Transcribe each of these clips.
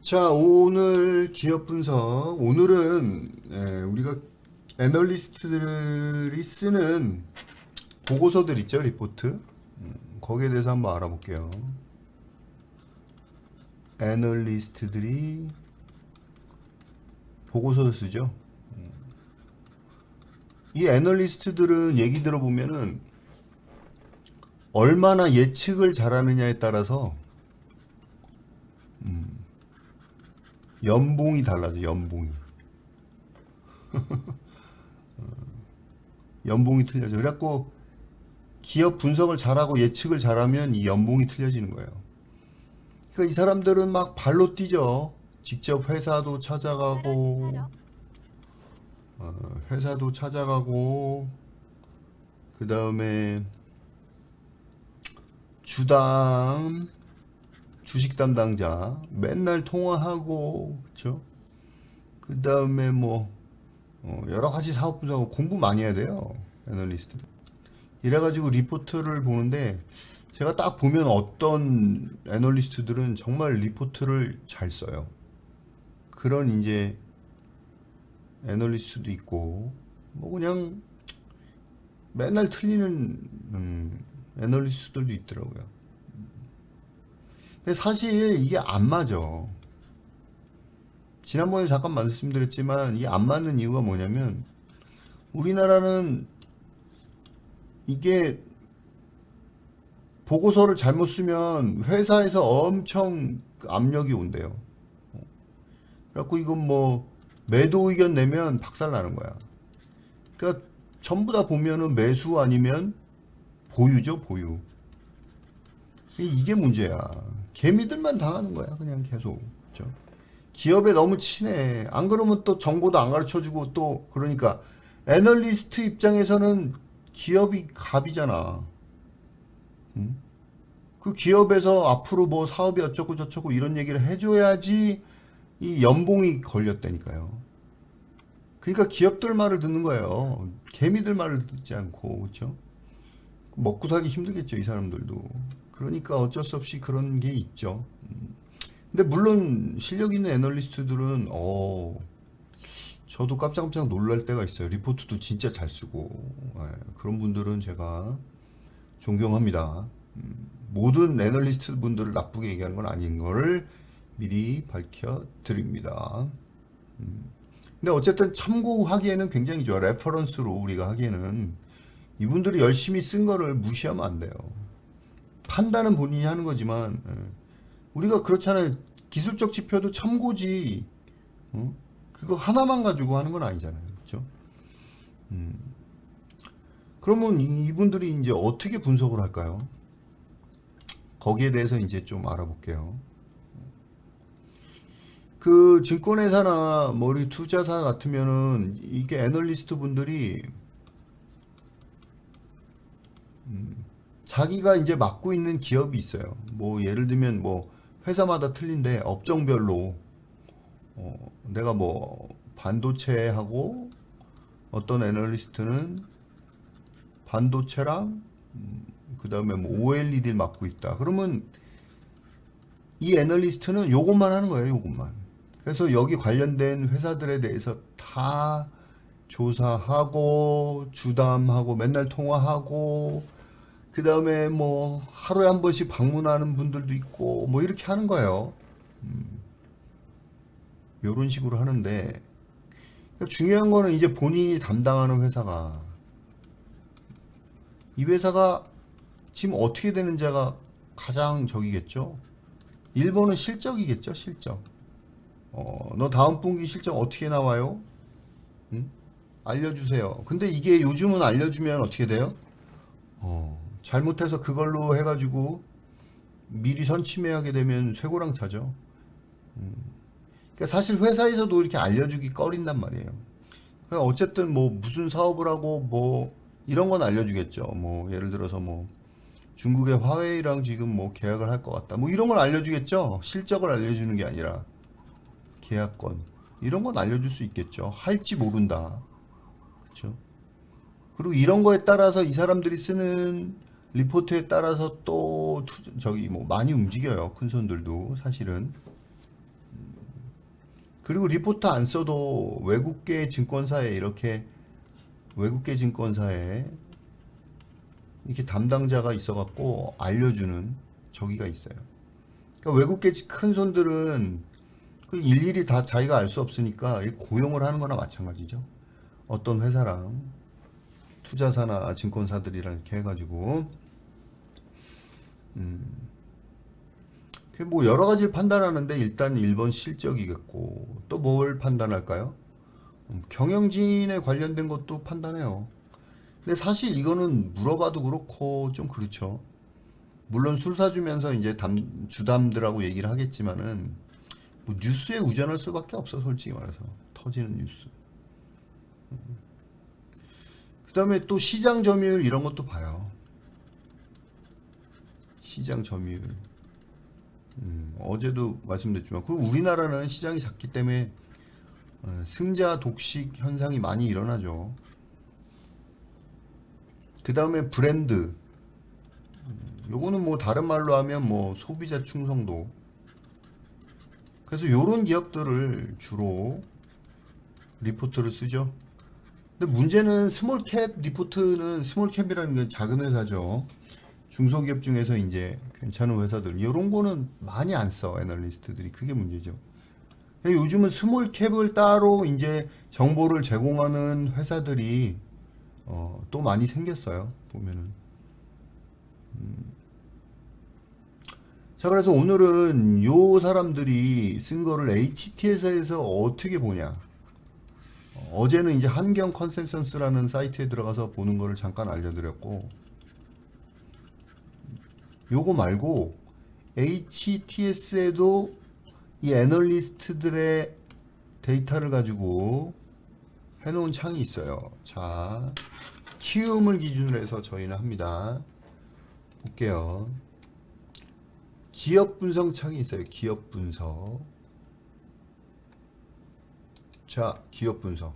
자, 오늘 기업 분석. 오늘은 우리가 애널리스트들이 쓰는 보고서들 있죠, 리포트. 거기에 대해서 한번 알아볼게요. 애널리스트들이 보고서를 쓰죠. 이 애널리스트들은 얘기 들어보면은 얼마나 예측을 잘하느냐에 따라서 연봉이 달라져, 연봉이. 연봉이 틀려져. 그래갖고 기업 분석을 잘하고 예측을 잘하면 이 연봉이 틀려지는 거예요. 그러니까 이 사람들은 막 발로 뛰죠. 직접 회사도 찾아가고, 그 다음에 주당, 주식 담당자, 맨날 통화하고, 그쵸? 그 다음에 뭐, 여러 가지 사업 분석하고 공부 많이 해야 돼요. 애널리스트들. 이래가지고 리포트를 보는데, 제가 딱 보면 어떤 애널리스트들은 정말 리포트를 잘 써요. 그런 이제 애널리스트도 있고, 뭐 그냥 맨날 틀리는 애널리스트들도 있더라고요. 근데 사실 이게 안 맞아. 지난번에 잠깐 말씀드렸지만 이 안 맞는 이유가 뭐냐면 우리나라는 이게 보고서를 잘못 쓰면 회사에서 엄청 압력이 온대요. 그래갖고 이건 뭐 매도 의견 내면 박살 나는 거야. 그러니까 전부 다 보면은 매수 아니면 보유죠, 보유. 이게 문제야. 개미들만 당하는 거야, 그냥 계속. 그죠? 기업에 너무 친해. 안 그러면 또 정보도 안 가르쳐 주고 또 그러니까 애널리스트 입장에서는 기업이 갑이잖아. 응? 그 기업에서 앞으로 뭐 사업이 어쩌고 저쩌고 이런 얘기를 해줘야지 이 연봉이 걸렸다니까요. 그러니까 기업들 말을 듣는 거예요. 개미들 말을 듣지 않고, 그렇죠? 먹고 살기 힘들겠죠, 이 사람들도. 그러니까 어쩔 수 없이 그런 게 있죠. 근데 물론 실력 있는 애널리스트들은 저도 깜짝깜짝 놀랄 때가 있어요. 리포트도 진짜 잘 쓰고. 그런 분들은 제가 존경합니다. 모든 애널리스트 분들을 나쁘게 얘기하는 건 아닌 거를 미리 밝혀드립니다. 근데 어쨌든 참고하기에는 굉장히 좋아. 레퍼런스로 우리가 하기에는 이분들이 열심히 쓴 거를 무시하면 안 돼요. 판단은 본인이 하는 거지만 우리가 그렇잖아요. 기술적 지표도 참고지. 그거 하나만 가지고 하는 건 아니잖아요. 그렇죠? 그러면 이분들이 이제 어떻게 분석을 할까요? 거기에 대해서 이제 좀 알아볼게요. 그 증권회사나 머리 투자사 같으면은 이게 애널리스트 분들이 자기가 이제 맡고 있는 기업이 있어요. 뭐 예를 들면 뭐 회사마다 틀린데 업종별로 내가 뭐 반도체하고 어떤 애널리스트는 반도체랑 그 다음에 뭐 OLED를 맡고 있다. 그러면 이 애널리스트는 요것만 하는 거예요. 요것만. 그래서 여기 관련된 회사들에 대해서 다 조사하고 주담하고 맨날 통화하고 그 다음에 뭐 하루에 한 번씩 방문하는 분들도 있고 뭐 이렇게 하는 거예요. 이런 식으로 하는데 중요한 거는 이제 본인이 담당하는 회사가 이 회사가 지금 어떻게 되는지가 가장 적이겠죠. 1번은 실적이겠죠. 실적. 너 다음 분기 실적 어떻게 나와요? 응? 알려주세요. 근데 이게 요즘은 알려주면 어떻게 돼요? 잘못해서 그걸로 해가지고 미리 선침해하게 되면 쇠고랑 차죠. 그러니까 사실 회사에서도 이렇게 알려주기 꺼린단 말이에요. 그러니까 어쨌든 뭐 무슨 사업을 하고 뭐 이런 건 알려주겠죠. 뭐 예를 들어서 뭐 중국의 화웨이랑 지금 뭐 계약을 할 것 같다. 뭐 이런 건 알려주겠죠. 실적을 알려주는 게 아니라 계약건 이런 건 알려줄 수 있겠죠. 할지 모른다. 그렇죠? 그리고 이런 거에 따라서 이 사람들이 쓰는 리포트에 따라서 또 저기 뭐 많이 움직여요. 큰 손들도 사실은. 그리고 리포트 안 써도 외국계 증권사에 이렇게 담당자가 있어갖고 알려주는 저기가 있어요. 그러니까 외국계 큰 손들은 그 일일이 다 자기가 알 수 없으니까 고용을 하는 거나 마찬가지죠. 어떤 회사랑 투자사나 증권사들이랑 이렇게 해가지고 그게 뭐 여러 가지를 판단하는데 일단 1번 실적이겠고 또 뭘 판단할까요? 경영진에 관련된 것도 판단해요. 근데 사실 이거는 물어봐도 그렇고 좀 그렇죠. 물론 술 사주면서 이제 주담들하고 얘기를 하겠지만은 뭐 뉴스에 의존할 수밖에 없어 솔직히 말해서 터지는 뉴스. 그다음에 또 시장 점유율 이런 것도 봐요. 시장 점유율. 어제도 말씀드렸지만 그리고 우리나라는 시장이 작기 때문에 승자 독식 현상이 많이 일어나죠. 그 다음에 브랜드. 요거는 뭐 다른 말로 하면 뭐 소비자 충성도. 그래서 요런 기업들을 주로 리포트를 쓰죠. 근데 문제는 스몰캡 리포트는 스몰캡이라는 게 작은 회사죠. 중소기업 중에서 이제 괜찮은 회사들 요런 거는 많이 안 써 애널리스트들이. 그게 문제죠. 요즘은 스몰캡을 따로 이제 정보를 제공하는 회사들이 또 많이 생겼어요. 보면은. 자, 그래서 오늘은 요 사람들이 쓴 거를 HTS에서 어떻게 보냐. 어제는 이제 한경 컨센서스라는 사이트에 들어가서 보는 거를 잠깐 알려드렸고, 요거 말고 HTS에도 이 애널리스트들의 데이터를 가지고 해놓은 창이 있어요. 자, 키움을 기준으로 해서 저희는 합니다. 볼게요. 기업 분석 창이 있어요. 기업 분석. 자, 기업 분석.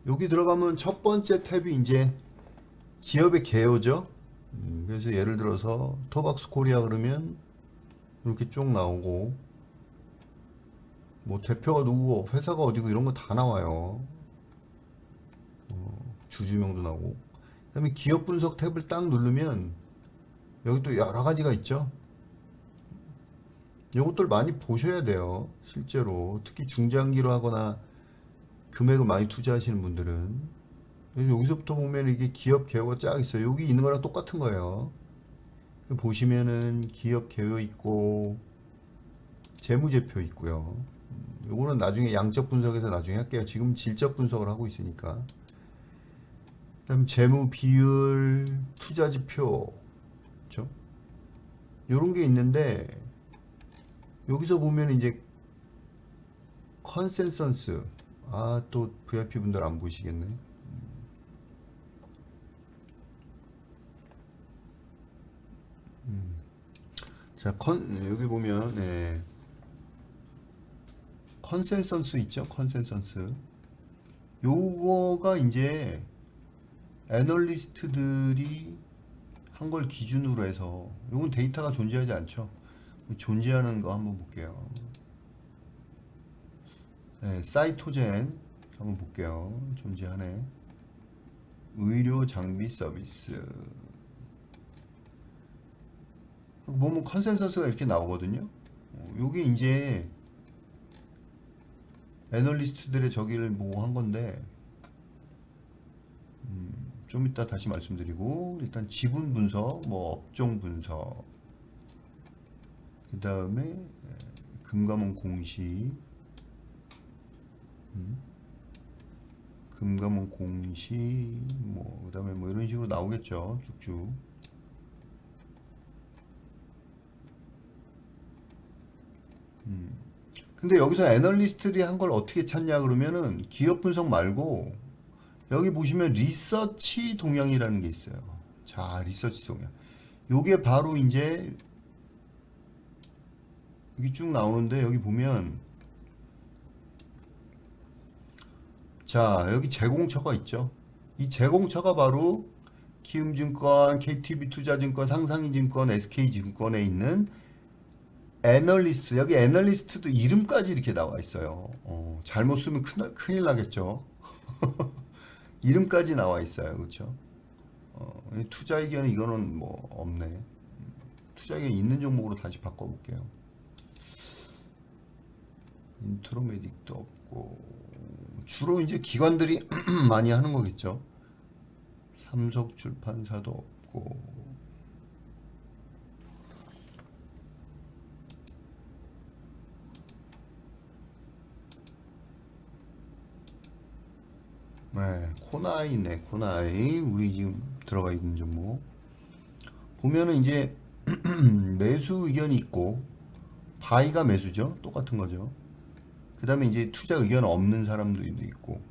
여기 들어가면 첫 번째 탭이 이제 기업의 개요죠. 그래서 예를 들어서 토박스 코리아 그러면 이렇게 쭉 나오고, 뭐 대표가 누구고 회사가 어디고 이런 거 다 나와요. 주주명도 나오고. 그다음에 기업 분석 탭을 딱 누르면 여기 또 여러 가지가 있죠. 이것들 많이 보셔야 돼요. 실제로 특히 중장기로 하거나 금액을 많이 투자하시는 분들은 여기서부터 보면 이게 기업 개요가 쫙 있어요. 여기 있는 거랑 똑같은 거예요. 보시면은 기업 개요 있고 재무제표 있고요. 요거는 나중에 양적 분석에서 나중에 할게요. 지금 질적 분석을 하고 있으니까. 그다음 재무 비율, 투자 지표, 그렇죠? 요런 게 있는데 여기서 보면 이제 컨센서스. 아, 또 VIP 분들 안 보이시겠네. 자, 여기 보면 네. 컨센서스 있죠? 컨센서스. 요거가 이제 애널리스트들이 한 걸 기준으로 해서 요건 데이터가 존재하지 않죠. 존재하는 거 한번 볼게요. 네, 사이토젠 한번 볼게요. 존재하네. 의료 장비 서비스. 보면 컨센서스가 이렇게 나오거든요. 요게 이제 애널리스트들의 저기를 보고 한 건데, 좀 이따 다시 말씀드리고, 일단 지분 분석, 뭐 업종 분석, 그 다음에 금감원 공시, 금감원 공시, 뭐 그 다음에 뭐 이런 식으로 나오겠죠. 쭉쭉. 근데 여기서 애널리스트들이 한 걸 어떻게 찾냐 그러면은 기업 분석 말고 여기 보시면 리서치 동향이라는 게 있어요. 자, 리서치 동향. 요게 바로 이제 여기 쭉 나오는데 여기 보면 자, 여기 제공처가 있죠. 이 제공처가 바로 키움증권, KTB투자증권, 상상인증권, SK증권에 있는 애널리스트, 여기 애널리스트도 이름까지 이렇게 나와 있어요. 잘못 쓰면 큰일 나겠죠. 이름까지 나와 있어요. 그렇죠? 투자 의견 이거는 뭐 없네. 투자 의견 있는 종목으로 다시 바꿔볼게요. 인트로메딕도 없고 주로 이제 기관들이 많이 하는 거겠죠. 삼석출판사도 없고 네, 코나이네, 코나이. 우리 지금 들어가 있는 종목. 보면은 이제 매수 의견이 있고, 바이가 매수죠. 똑같은 거죠. 그 다음에 이제 투자 의견 없는 사람들도 있고.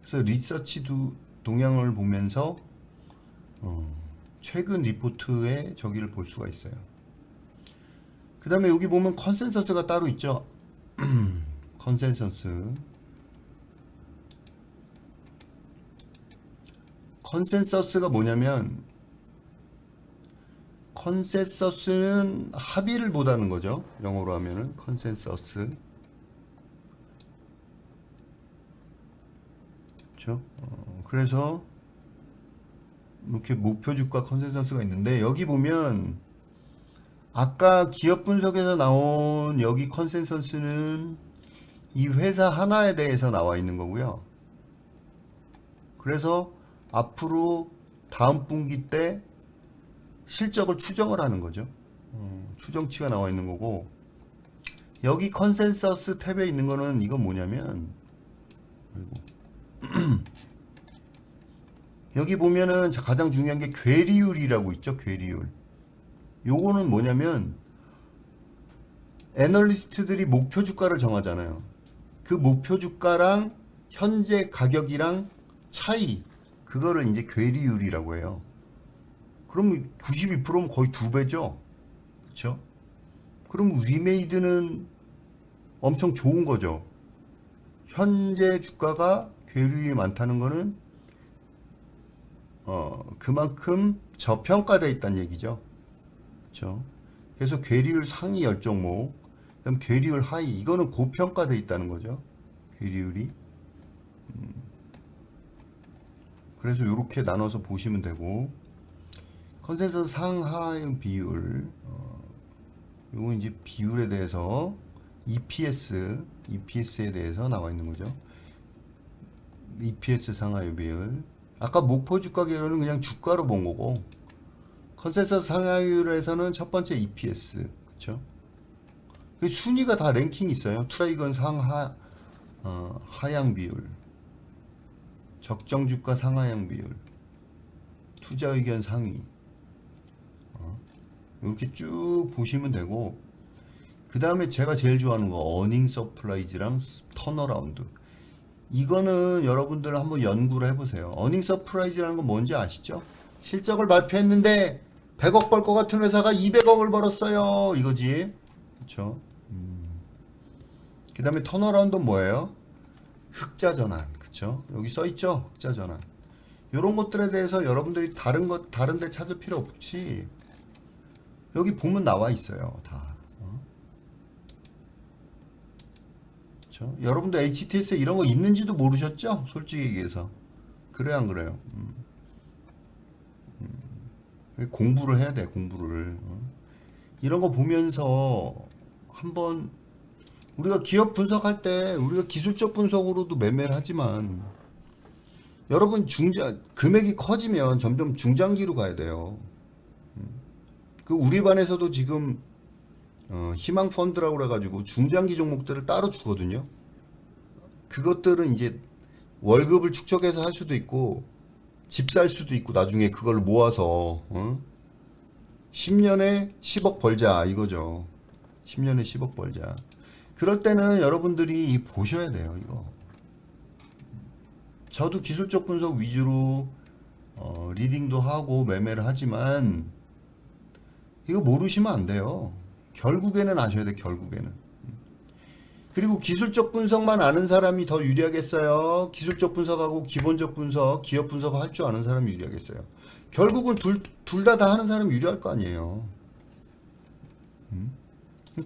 그래서 리서치 동향을 보면서, 최근 리포트의 저기를 볼 수가 있어요. 그 다음에 여기 보면 컨센서스가 따로 있죠. 컨센서스. 컨센서스가 뭐냐면 컨센서스는 합의를 보다는 거죠. 영어로 하면은 컨센서스. 그렇죠? 그래서 이렇게 목표 주가 컨센서스가 있는데 여기 보면 아까 기업 분석에서 나온 여기 컨센서스는 이 회사 하나에 대해서 나와 있는 거고요. 그래서 앞으로 다음 분기 때 실적을 추정을 하는 거죠. 추정치가 나와 있는 거고 여기 컨센서스 탭에 있는 거는 이건 뭐냐면 여기 보면은 가장 중요한 게 괴리율이라고 있죠. 괴리율. 요거는 뭐냐면 애널리스트들이 목표 주가를 정하잖아요. 그 목표 주가랑 현재 가격이랑 차이, 그거를 이제 괴리율이라고 해요. 그럼 92%면 거의 2배죠. 그렇죠? 그럼 위메이드는 엄청 좋은 거죠. 현재 주가가 괴리율이 많다는 거는 그만큼 저평가되어 있다는 얘기죠. 그렇죠? 그래서 괴리율 상위 10종목, 그다음 괴리율 하위, 이거는 고평가되어 있다는 거죠. 괴리율이. 그래서 이렇게 나눠서 보시면 되고 컨센서스 상하의 비율, 요거 이제 비율에 대해서 EPS에 대해서 나와 있는 거죠. EPS 상하의 비율. 아까 목표 주가 계열은 그냥 주가로 본 거고 컨센서스 상하율에서는 첫 번째 EPS, 그렇죠? 그 순위가 다 랭킹 있어요. 투자이건 하향 비율, 적정 주가 상하향 비율, 투자 의견 상위. 이렇게 쭉 보시면 되고 그 다음에 제가 제일 좋아하는 거 어닝 서프라이즈랑 턴어라운드. 이거는 여러분들 한번 연구를 해보세요. 어닝 서프라이즈라는 건 뭔지 아시죠? 실적을 발표했는데 100억 벌 것 같은 회사가 200억을 벌었어요. 이거지. 그렇죠? 그 다음에 턴어라운드는 뭐예요? 흑자 전환. 그렇죠? 여기 써 있죠? 흑자 전환. 이런 것들에 대해서 여러분들이 다른 데 찾을 필요 없이 여기 보면 나와 있어요. 다. 그렇죠? 여러분도 HTS에 이런 거 있는지도 모르셨죠? 솔직히 얘기해서. 그래요, 안 그래요? 공부를 해야 돼, 공부를. 이런 거 보면서 한번 우리가 기업 분석할 때 우리가 기술적 분석으로도 매매를 하지만 여러분 금액이 커지면 점점 중장기로 가야 돼요. 그 우리 반에서도 지금 희망 펀드라고 그래가지고 중장기 종목들을 따로 주거든요. 그것들은 이제 월급을 축적해서 할 수도 있고 집 살 수도 있고 나중에 그걸 모아서 10년에 10억 벌자 이거죠. 10년에 10억 벌자. 그럴 때는 여러분들이 보셔야 돼요. 이거. 저도 기술적 분석 위주로 리딩도 하고 매매를 하지만 이거 모르시면 안 돼요. 결국에는 아셔야 돼. 결국에는. 그리고 기술적 분석만 아는 사람이 더 유리하겠어요? 기술적 분석하고 기본적 분석, 기업 분석 할 줄 아는 사람이 유리하겠어요? 결국은 둘 다 하는 사람이 유리할 거 아니에요.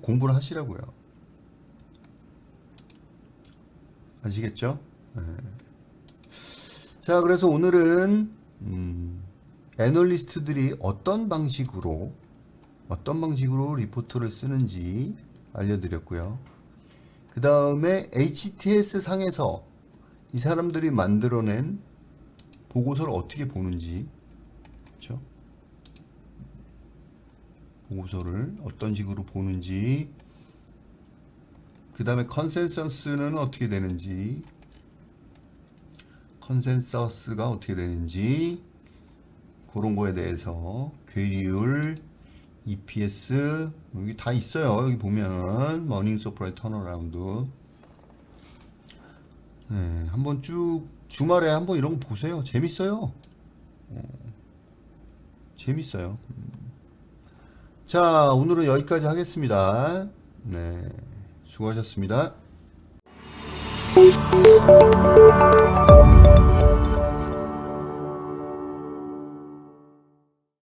공부를 하시라고요. 아시겠죠? 네. 자, 그래서 오늘은 애널리스트들이 어떤 방식으로 리포트를 쓰는지 알려드렸고요. 그 다음에 HTS 상에서 이 사람들이 만들어낸 보고서를 어떻게 보는지, 그렇죠? 보고서를 어떤 식으로 보는지, 그 다음에 컨센서스는 어떻게 되는지, 컨센서스가 어떻게 되는지, 그런 거에 대해서 괴리율, EPS 여기 다 있어요. 여기 보면은 머닝 서프라이 턴어라운드. 네, 한번 쭉 주말에 한번 이런 거 보세요. 재밌어요. 재밌어요. 자, 오늘은 여기까지 하겠습니다. 네, 수고하셨습니다.